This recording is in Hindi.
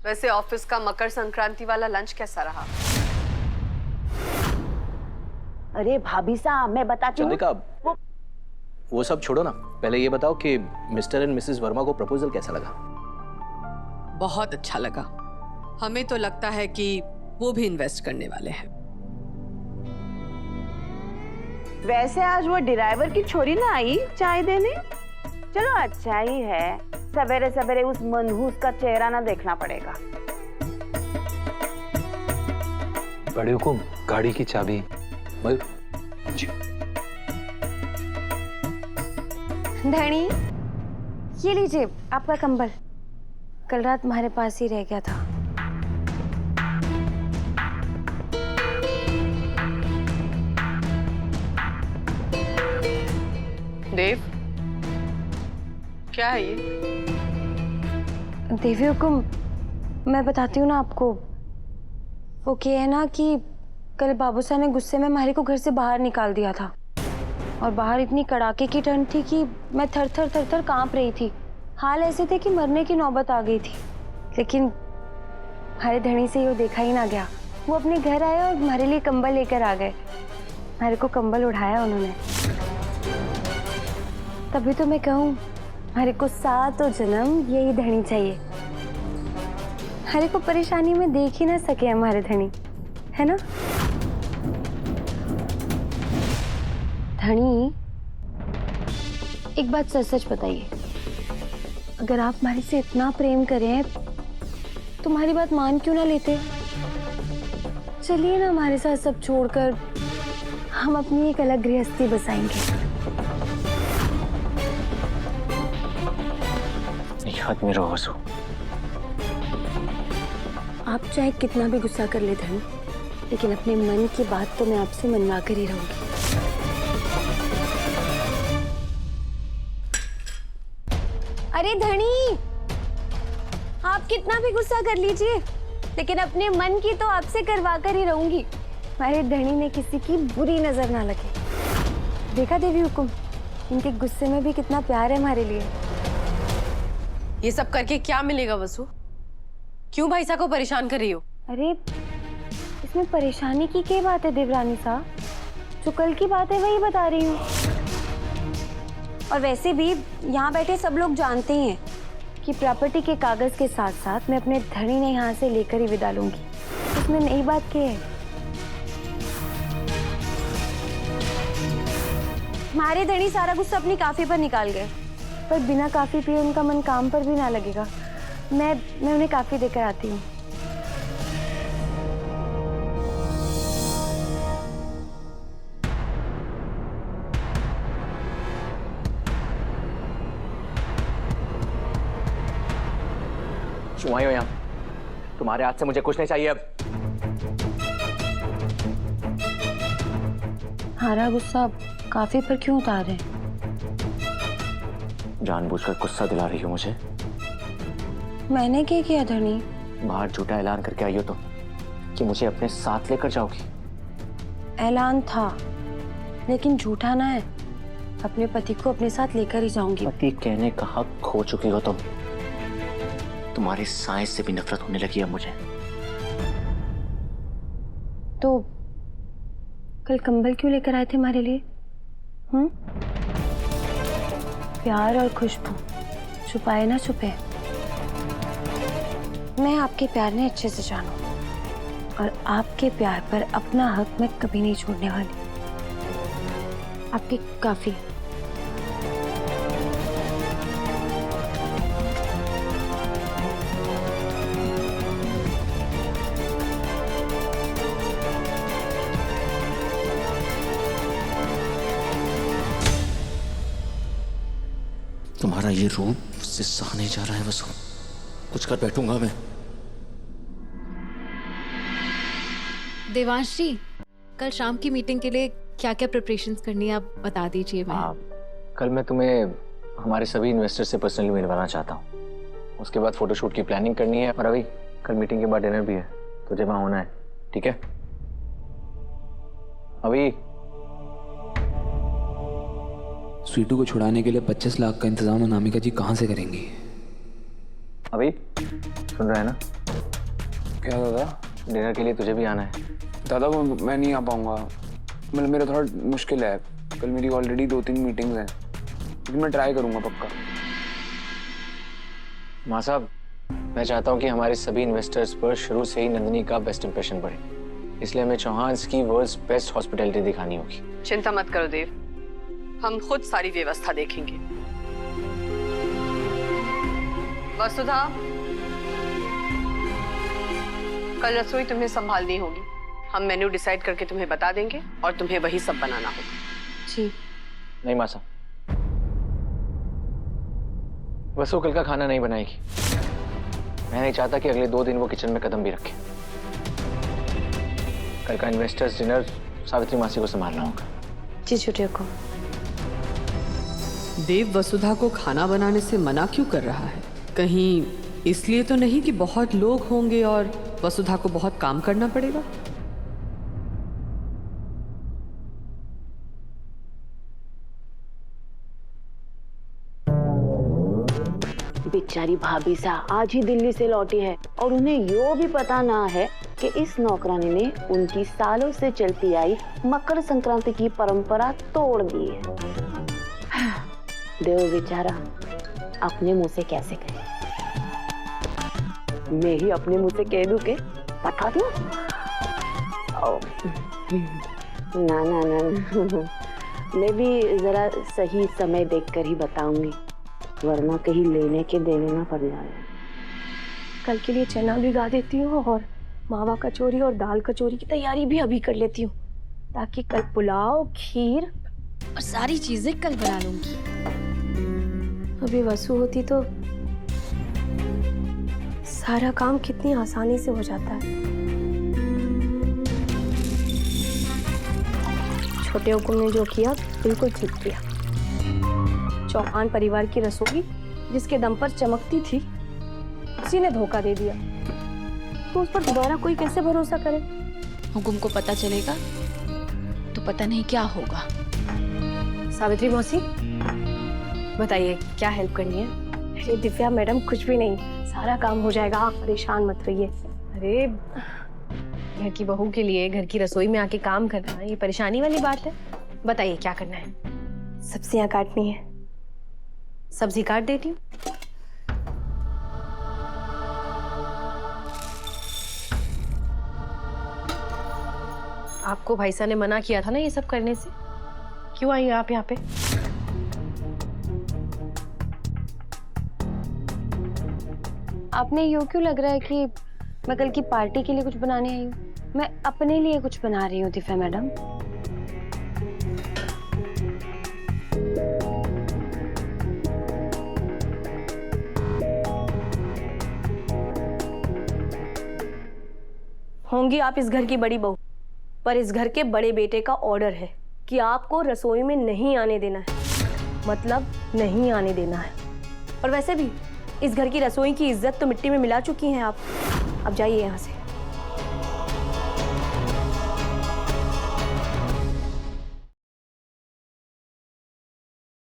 वैसे ऑफिस का मकर संक्रांति वाला लंच कैसा रहा? अरे भाभी साहब, मैं बताती हूँ। चंद्रिका, वो सब छोड़ो ना, पहले ये बताओ कि मिस्टर एंड मिसेस वर्मा को प्रपोजल कैसा लगा? बहुत अच्छा लगा। हमें तो लगता है कि वो भी इन्वेस्ट करने वाले हैं। वैसे आज वो ड्राइवर की छोरी ना आई चाय देने। चलो अच्छा ही है, सवेरे सवेरे उस मनहूस का चेहरा ना देखना पड़ेगा। बड़े हुकुम, गाड़ी की चाबी। जी। धनी, ये लीजिए आपका कंबल, कल रात तुम्हारे पास ही रह गया था। देव, क्या है ये? देवी हुकुम, मैं बताती हूँ ना आपको। वो क्या है ना कि कल बाबू साहब ने गुस्से में मारी को घर से बाहर निकाल दिया था और बाहर इतनी कड़ाके की ठंड थी कि मैं थर थर कांप रही थी। हाल ऐसे थे कि मरने की नौबत आ गई थी, लेकिन हमारे धनी से ये देखा ही ना गया। वो अपने घर आए और हमारे लिए कंबल लेकर आ गए। हमारे को कंबल उठाया उन्होंने। तभी तो मैं कहूँ, हमारे को सातों जन्म यही धनी चाहिए। हमारे को परेशानी में देख ही ना सके हमारे धनी, है ना? धनी, एक बात सच सच बताइए, अगर आप हमारे से इतना प्रेम करें तो हमारी बात मान क्यों ना लेते? चलिए ना हमारे साथ सब छोड़कर हम अपनी एक अलग गृहस्थी बसाएंगे। याद में रहो वसु। आप चाहे कितना भी गुस्सा कर ले धनी, लेकिन अपने मन की बात तो मैं आपसे मनवा कर ही रहूंगी। अरे धनी, आप कितना भी गुस्सा कर लीजिए, लेकिन अपने मन की तो आपसे करवा कर ही रहूंगी। हमारे धनी ने किसी की बुरी नजर ना लगे। देखा देवी हुकुम, इनके गुस्से में भी कितना प्यार है हमारे लिए। ये सब करके क्या मिलेगा वसु? क्यों भाई साहब को परेशान कर रही हो? अरे इसमें परेशानी की क्या बात है देवरानी साहब? जो कल की बात है वही बता रही हूँ। और वैसे भी यहाँ बैठे सब लोग जानते हैं कि प्रॉपर्टी के कागज के साथ साथ मैं अपने धनी ने यहाँ से लेकर ही विदा लूंगी। इसमें नई बात क्या है? हमारे धनी सारा गुस्सा अपनी काफी पर निकाल गए, पर बिना काफी पिए उनका मन काम पर भी ना लगेगा। मैं उन्हें काफी देकर आती हूँ। क्यों आई हो यहाँ? तुम्हारे हाथ से मुझे कुछ नहीं चाहिए अब। हमारा गुस्सा काफी पर क्यों उतार रहे हैं? जानबूझकर गुस्सा दिला रही हो मुझे? मैंने क्या किया धनी? बाहर झूठा ऐलान करके आई हो तो कि मुझे अपने साथ लेकर जाओगी। ऐलान था, लेकिन झूठा ना है। अपने पति को अपने साथ लेकर ही जाऊंगी। पति कहने का हक खो चुकी हो तुम। तुम्हारी साइंस से भी नफरत होने लगी है मुझे। तो कल कंबल क्यों लेकर आए थे हमारे लिए? प्यार और खुशबू छुपाए ना छुपे। मैं आपके प्यार ने अच्छे से जानू, और आपके प्यार पर अपना हक मैं कभी नहीं छोड़ने वाली। आपकी काफी। तुम्हारा ये रूप मुझसे सहा नहीं जा रहा है वसु। कुछ कर बैठूंगा मैं। देवांश जी, कल शाम की मीटिंग के लिए क्या क्या प्रिपरेशंस करनी है आप बता दीजिए। कल मैं तुम्हें हमारे सभी इन्वेस्टर से पर्सनली मिलवाना चाहता हूँ। उसके बाद फोटोशूट की प्लानिंग करनी है। और अभी कल मीटिंग के बाद डिनर भी है, तुझे वहां होना है, ठीक है? अभी स्वीटू को छुड़ाने के लिए 25 लाख का इंतजाम अनामिका जी कहाँ से करेंगी? अभी सुन रहा है ना? क्या दादा? डिनर के लिए तुझे भी आना है। दादा मैं नहीं आ पाऊंगा, मतलब मेरा थोड़ा मुश्किल है। कल मेरी ऑलरेडी 2-3 मीटिंग्स हैं, लेकिन मैं ट्राई करूंगा पक्का। माँ साहब, मैं चाहता हूँ कि हमारे सभी इन्वेस्टर्स पर शुरू से ही नंदिनी का बेस्ट इंप्रेशन बढ़े, इसलिए हमें चौहान्स की वर्ल्ड्स बेस्ट हॉस्पिटैलिटी दिखानी होगी। चिंता मत करो देव, हम खुद सारी व्यवस्था देखेंगे। वसुधा, कल रसोई तुम्हें संभालनी होगी। हम मेन्यू डिसाइड करके तुम्हें बता देंगे और तुम्हें वही सब बनाना होगा। जी। नहीं माँ साहब, वसु कल का खाना नहीं बनाएगी। मैं नहीं चाहता कि अगले 2 दिन वो किचन में कदम भी रखे। कल का इन्वेस्टर्स डिनर सावित्री मासी को संभालना होगा। जी छोटे को। देव वसुधा को खाना बनाने से मना क्यों कर रहा है? कहीं इसलिए तो नहीं कि बहुत लोग होंगे और वसुधा को बहुत काम करना पड़ेगा? बेचारी भाभी सा आज ही दिल्ली से लौटी है और उन्हें यो भी पता ना है कि इस नौकरानी ने उनकी सालों से चलती आई मकर संक्रांति की परंपरा तोड़ दी है। देव बेचारा अपने मुंह से कैसे कहे? मैं ही अपने मुंह से कह दूं के बता दूं? ना ना ना, मैं भी जरा सही समय देखकर ही बताऊंगी, वरना कहीं लेने के देने ना पड़ जाए। कल के लिए चना भिगा देती हूँ और मावा कचौरी और दाल कचौरी की तैयारी भी अभी कर लेती हूँ, ताकि कल पुलाव, खीर और सारी चीजें कल बना लूंगी। अभी वसु होती तो सारा काम कितनी आसानी से हो जाता है। छोटे हुकुम ने जो किया बिल्कुल ठीक किया। चौहान परिवार की रसोई जिसके दम पर चमकती थी, उसी ने धोखा दे दिया, तो उस पर दोबारा कोई कैसे भरोसा करे? हुकुम को पता चलेगा तो पता नहीं क्या होगा। सावित्री मौसी, बताइए क्या हेल्प करनी है? अरे दिव्या मैडम, कुछ भी नहीं, सारा काम हो जाएगा, आप परेशान मत रहिए। अरे घर की बहू के लिए घर की रसोई में आके काम करना ये परेशानी वाली बात है? बताइए क्या करना है? सब्जियां काटनी है। सब्जी काट देती हूँ। आपको भाई साहब ने मना किया था ना ये सब करने से, क्यों आई आप यहाँ पे? आपने यूँ क्यों लग रहा है कि मैं कल की पार्टी के लिए कुछ बनाने आई हूँ? मैं अपने लिए कुछ बना रही हूँ दिव्या मैडम। होंगी आप इस घर की बड़ी बहू, पर इस घर के बड़े बेटे का ऑर्डर है कि आपको रसोई में नहीं आने देना है, मतलब नहीं आने देना है। और वैसे भी इस घर की रसोई की इज्जत तो मिट्टी में मिला चुकी हैं आप। अब जाइए यहाँ से।